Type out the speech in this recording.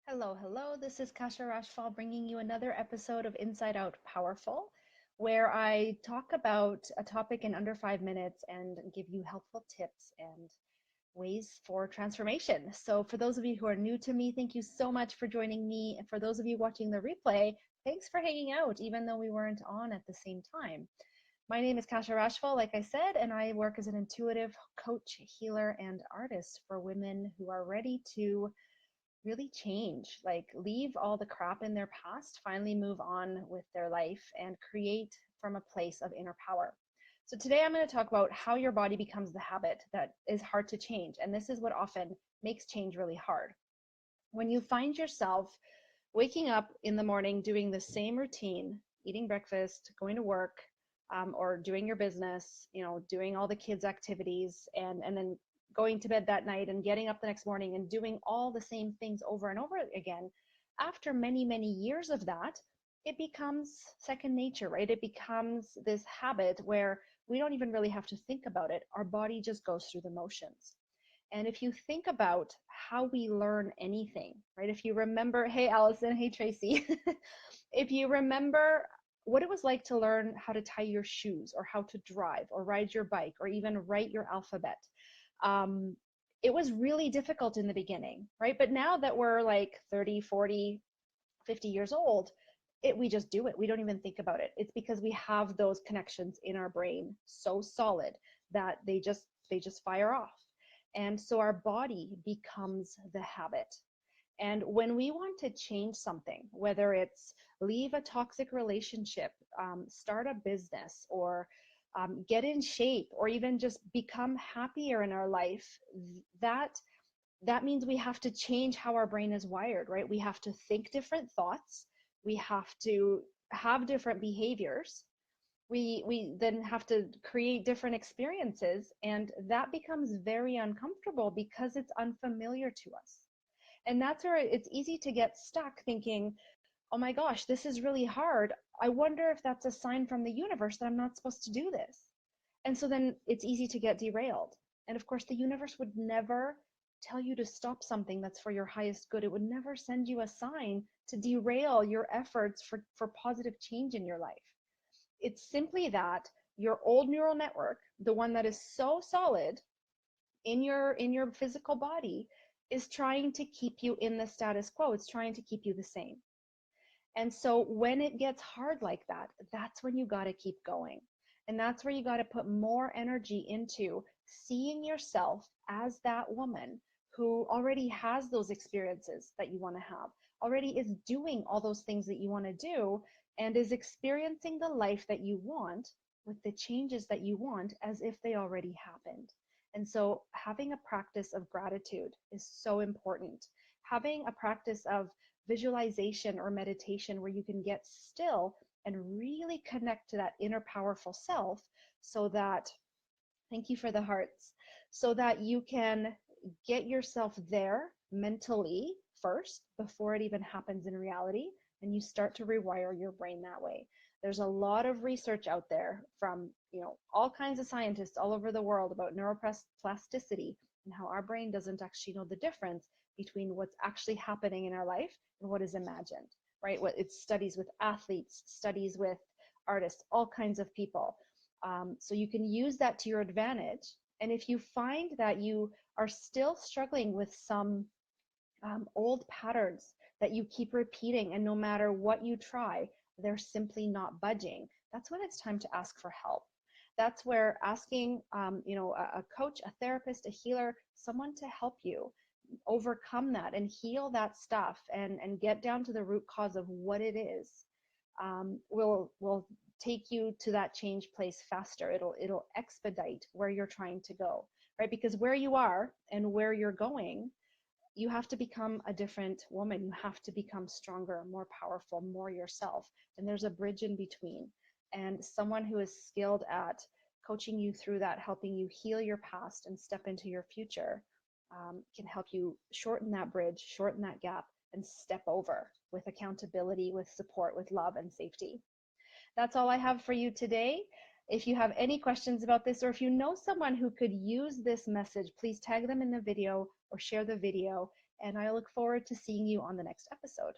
Hello, hello. This is Kasia Rachfall bringing you another episode of Inside Out Powerful, where I talk about a topic in under 5 minutes and give you helpful tips and ways for transformation. So, for those of you who are new to me, thank you so much for joining me. And for those of you watching the replay, thanks for hanging out, even though we weren't on at the same time. My name is Kasia Rachfall, like I said, and I work as an intuitive coach, healer, and artist for women who are ready to really change, like leave all the crap in their past, finally move on with their life and create from a place of inner power. So today I'm going to talk about how your body becomes the habit that is hard to change. And this is what often makes change really hard. When you find yourself waking up in the morning doing the same routine, eating breakfast, going to work, or doing your business, doing all the kids' activities, and then going to bed that night and getting up the next morning and doing all the same things over and over again, after many, many years of that, it becomes second nature, right? It becomes this habit where we don't even really have to think about it. Our body just goes through the motions. And if you think about how we learn anything, right? If you remember, hey, Allison, hey, Tracy, if you remember what it was like to learn how to tie your shoes or how to drive or ride your bike or even write your alphabet, um, it was really difficult in the beginning, right? But now that we're like 30, 40, 50 years old, we just do it. We don't even think about it. It's because we have those connections in our brain so solid that they just fire off. And so our body becomes the habit. And when we want to change something, whether it's leave a toxic relationship, start a business, or get in shape, or even just become happier in our life, that that means we have to change how our brain is wired, right? We have to think different thoughts. We have to have different behaviors. We then have to create different experiences, and that becomes very uncomfortable because it's unfamiliar to us. And that's where it's easy to get stuck thinking, oh my gosh, this is really hard. I wonder if that's a sign from the universe that I'm not supposed to do this. And so then it's easy to get derailed. And of course, the universe would never tell you to stop something that's for your highest good. It would never send you a sign to derail your efforts for positive change in your life. It's simply that your old neural network, the one that is so solid in your physical body, is trying to keep you in the status quo. It's trying to keep you the same. And so when it gets hard like that, that's when you got to keep going. And that's where you got to put more energy into seeing yourself as that woman who already has those experiences that you want to have, already is doing all those things that you want to do, and is experiencing the life that you want with the changes that you want as if they already happened. And so having a practice of gratitude is so important. Having a practice of visualization or meditation where you can get still and really connect to that inner powerful self, so that, thank you for the hearts, so that you can get yourself there mentally first before it even happens in reality, and you start to rewire your brain that way. There's a lot of research out there from all kinds of scientists all over the world about neuroplasticity and how our brain doesn't actually know the difference between what's actually happening in our life and what is imagined, right? What it's studies with athletes, studies with artists, all kinds of people. So you can use that to your advantage. And if you find that you are still struggling with some old patterns that you keep repeating, and no matter what you try, they're simply not budging, that's when it's time to ask for help. That's where asking, a coach, a therapist, a healer, someone to help you overcome that and heal that stuff, and get down to the root cause of what it is, will take you to that change place faster. It'll expedite where you're trying to go, right? Because where you are and where you're going, you have to become a different woman. You have to become stronger, more powerful, more yourself. And there's a bridge in between. And someone who is skilled at coaching you through that, helping you heal your past and step into your future, can help you shorten that bridge, shorten that gap, and step over with accountability, with support, with love and safety. That's all I have for you today. If you have any questions about this, or if you know someone who could use this message, please tag them in the video or share the video, and I look forward to seeing you on the next episode.